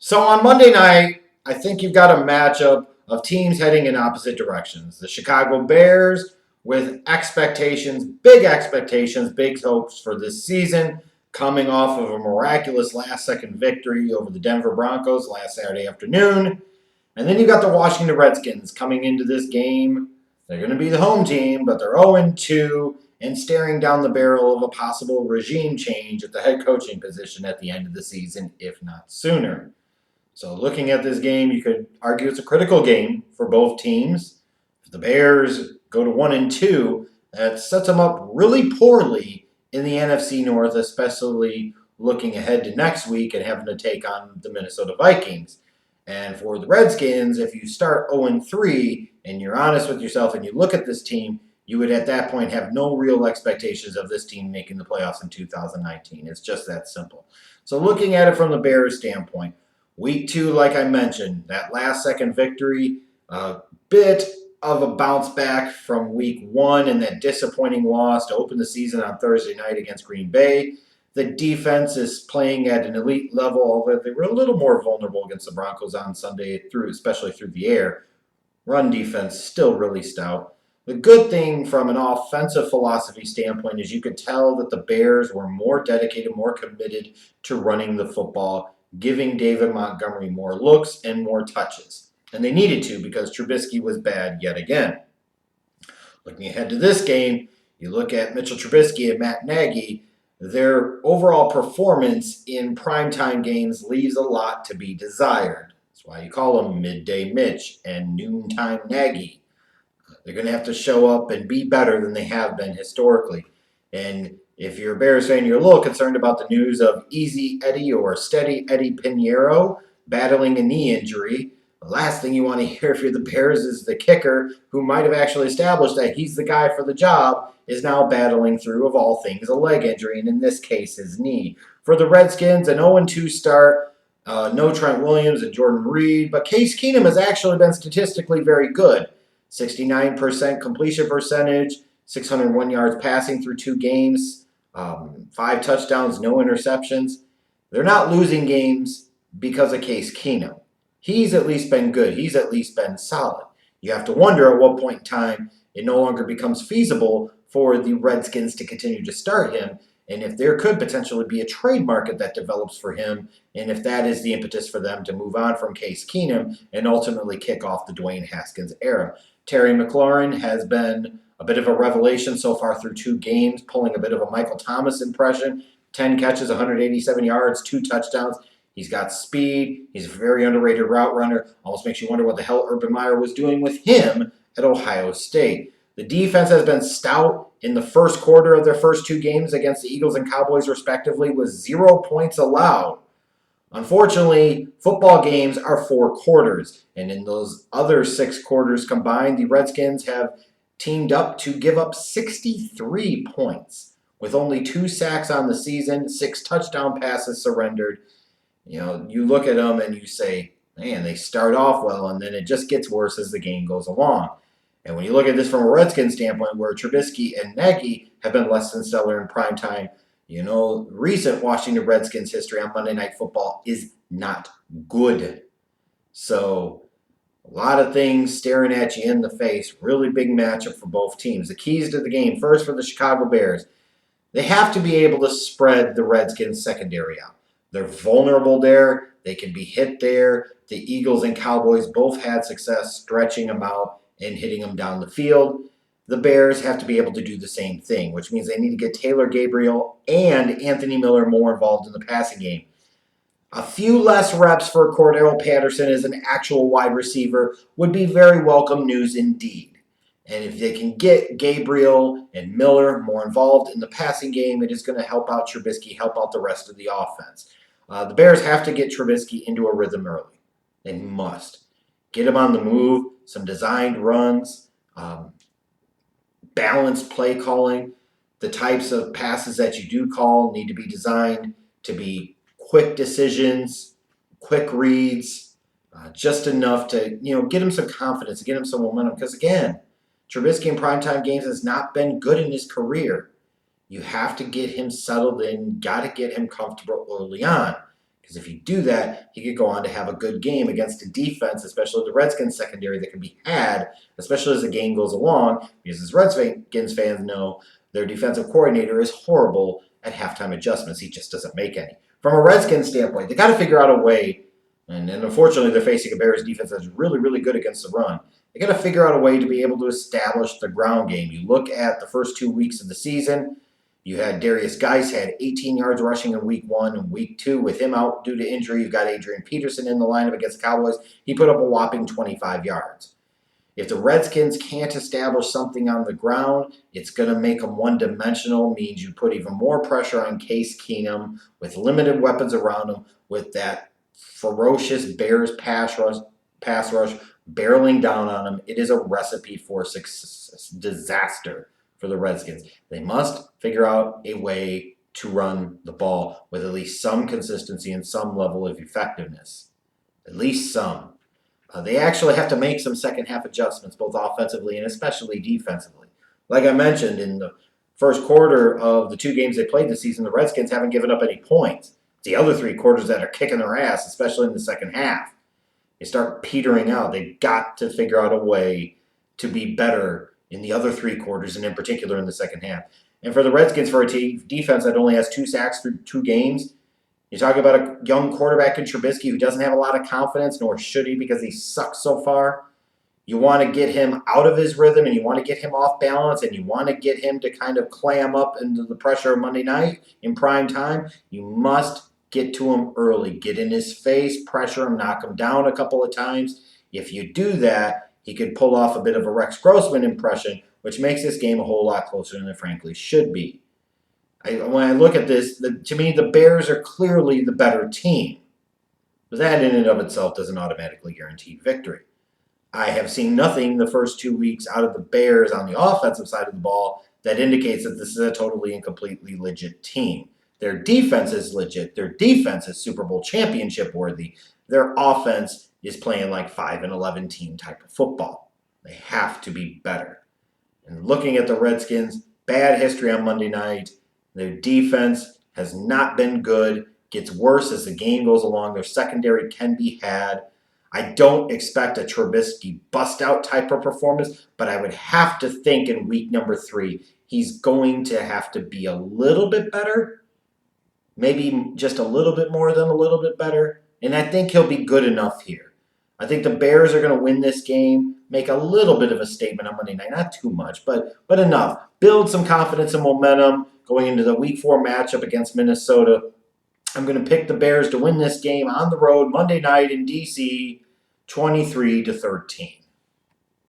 So on Monday night, I think you've got a matchup of teams heading in opposite directions. The Chicago Bears with expectations, big hopes for this season, coming off of a miraculous last second victory over the Denver Broncos last Saturday afternoon. And then you got the Washington Redskins coming into this game. They're going to be the home team, but they're 0-2 and staring down the barrel of a possible regime change at the head coaching position at the end of the season, if not sooner. So looking at this game, you could argue it's a critical game for both teams. If the Bears go to 1-2, that sets them up really poorly in the NFC North, especially looking ahead to next week and having to take on the Minnesota Vikings. And for the Redskins, if you start 0-3 and you're honest with yourself and you look at this team, you would at that point have no real expectations of this team making the playoffs in 2019. It's just that simple. So looking at it from the Bears' standpoint, Week 2, like I mentioned, that last second victory, a bit of a bounce back from Week 1 and that disappointing loss to open the season on Thursday night against Green Bay. The defense is playing at an elite level, although they were a little more vulnerable against the Broncos on Sunday, especially through the air. Run defense still really stout. The good thing from an offensive philosophy standpoint is you could tell that the Bears were more dedicated, more committed to running the football, giving David Montgomery more looks and more touches. And they needed to because Trubisky was bad yet again. Looking ahead to this game, you look at Mitchell Trubisky and Matt Nagy, their overall performance in primetime games leaves a lot to be desired. That's why you call them Midday Mitch and Noontime Nagy. They're going to have to show up and be better than they have been historically. And if you're a Bears fan, you're a little concerned about the news of Easy Eddie or Steady Eddie Pinheiro battling a knee injury. The last thing you want to hear if you're the Bears is the kicker, who might have actually established that he's the guy for the job, is now battling through, of all things, a leg injury, and in this case, his knee. For the Redskins, an 0-2 start, no Trent Williams and Jordan Reed, but Case Keenum has actually been statistically very good. 69% completion percentage, 601 yards passing through 2 games, 5 touchdowns, no interceptions. They're not losing games because of Case Keenum. He's at least been good. He's at least been solid. You have to wonder at what point in time it no longer becomes feasible for the Redskins to continue to start him, and if there could potentially be a trade market that develops for him, and if that is the impetus for them to move on from Case Keenum and ultimately kick off the Dwayne Haskins era. Terry McLaurin has been a bit of a revelation so far through 2 games, pulling a bit of a Michael Thomas impression. 10 catches, 187 yards, 2 touchdowns. He's got speed. He's a very underrated route runner. Almost makes you wonder what the hell Urban Meyer was doing with him at Ohio State. The defense has been stout. In the first quarter of their first 2 games against the Eagles and Cowboys respectively, with 0 points allowed. Unfortunately, football games are 4 quarters, and in those other 6 quarters combined, the Redskins have teamed up to give up 63 points, with only 2 sacks on the season, 6 touchdown passes surrendered. You know, you look at them and you say, man, they start off well, and then it just gets worse as the game goes along. And when you look at this from a Redskins standpoint, where Trubisky and Nagy have been less than stellar in prime time, you know, recent Washington Redskins history on Monday Night Football is not good. So a lot of things staring at you in the face. Really big matchup for both teams. The keys to the game, first for the Chicago Bears, they have to be able to spread the Redskins secondary out. They're vulnerable there. They can be hit there. The Eagles and Cowboys both had success stretching them out and hitting them down the field. The Bears have to be able to do the same thing, which means they need to get Taylor Gabriel and Anthony Miller more involved in the passing game. A few less reps for Cordero Patterson as an actual wide receiver would be very welcome news indeed. And if they can get Gabriel and Miller more involved in the passing game, it is going to help out Trubisky, help out the rest of the offense. The Bears have to get Trubisky into a rhythm early. They must. Get him on the move, some designed runs, balanced play calling. The types of passes that you do call need to be designed to be quick decisions, quick reads, just enough to, get him some confidence, get him some momentum. Because again, Trubisky in primetime games has not been good in his career. You have to get him settled in, got to get him comfortable early on. Because if you do that, he could go on to have a good game against a defense, especially the Redskins secondary, that can be had, especially as the game goes along. Because as Redskins fans know, their defensive coordinator is horrible at halftime adjustments. He just doesn't make any. From a Redskins standpoint, they got to figure out a way, and unfortunately they're facing a Bears defense that's really, really good against the run. They got to figure out a way to be able to establish the ground game. You look at the first 2 weeks of the season, you had Darius Geis had 18 yards rushing in week 1 and week 2 with him out due to injury. You've got Adrian Peterson in the lineup against the Cowboys. He put up a whopping 25 yards. If the Redskins can't establish something on the ground, it's going to make them one-dimensional, means you put even more pressure on Case Keenum with limited weapons around him, with that ferocious Bears pass rush barreling down on him. It is a recipe for success, disaster for the Redskins. They must figure out a way to run the ball with at least some consistency and some level of effectiveness. At least some. They actually have to make some second half adjustments, both offensively and especially defensively. Like I mentioned, in the first quarter of the 2 games they played this season, the Redskins haven't given up any points. It's the other 3 quarters that are kicking their ass, especially in the second half. They start petering out. They've got to figure out a way to be better in the other 3 quarters, and in particular in the second half. And for the Redskins, for a defense that only has 2 sacks through 2 games, you talk about a young quarterback in Trubisky who doesn't have a lot of confidence, nor should he, because he sucks so far. You want to get him out of his rhythm, and you want to get him off balance, and you want to get him to kind of clam up into the pressure of Monday night in prime time. You must get to him early. Get in his face, pressure him, knock him down a couple of times. If you do that, he could pull off a bit of a Rex Grossman impression, which makes this game a whole lot closer than it frankly should be. When I look at this, to me, the Bears are clearly the better team. But that in and of itself doesn't automatically guarantee victory. I have seen nothing the first 2 weeks out of the Bears on the offensive side of the ball that indicates that this is a totally and completely legit team. Their defense is legit. Their defense is Super Bowl championship worthy. Their offense is playing like 5-11 team type of football. They have to be better. And looking at the Redskins, bad history on Monday night. Their defense has not been good. Gets worse as the game goes along. Their secondary can be had. I don't expect a Trubisky bust-out type of performance, but I would have to think in week number 3, he's going to have to be a little bit better. Maybe just a little bit more than a little bit better. And I think he'll be good enough here. I think the Bears are going to win this game, make a little bit of a statement on Monday night. Not too much, but enough. Build some confidence and momentum going into the week 4 matchup against Minnesota. I'm going to pick the Bears to win this game on the road Monday night in D.C., 23-13.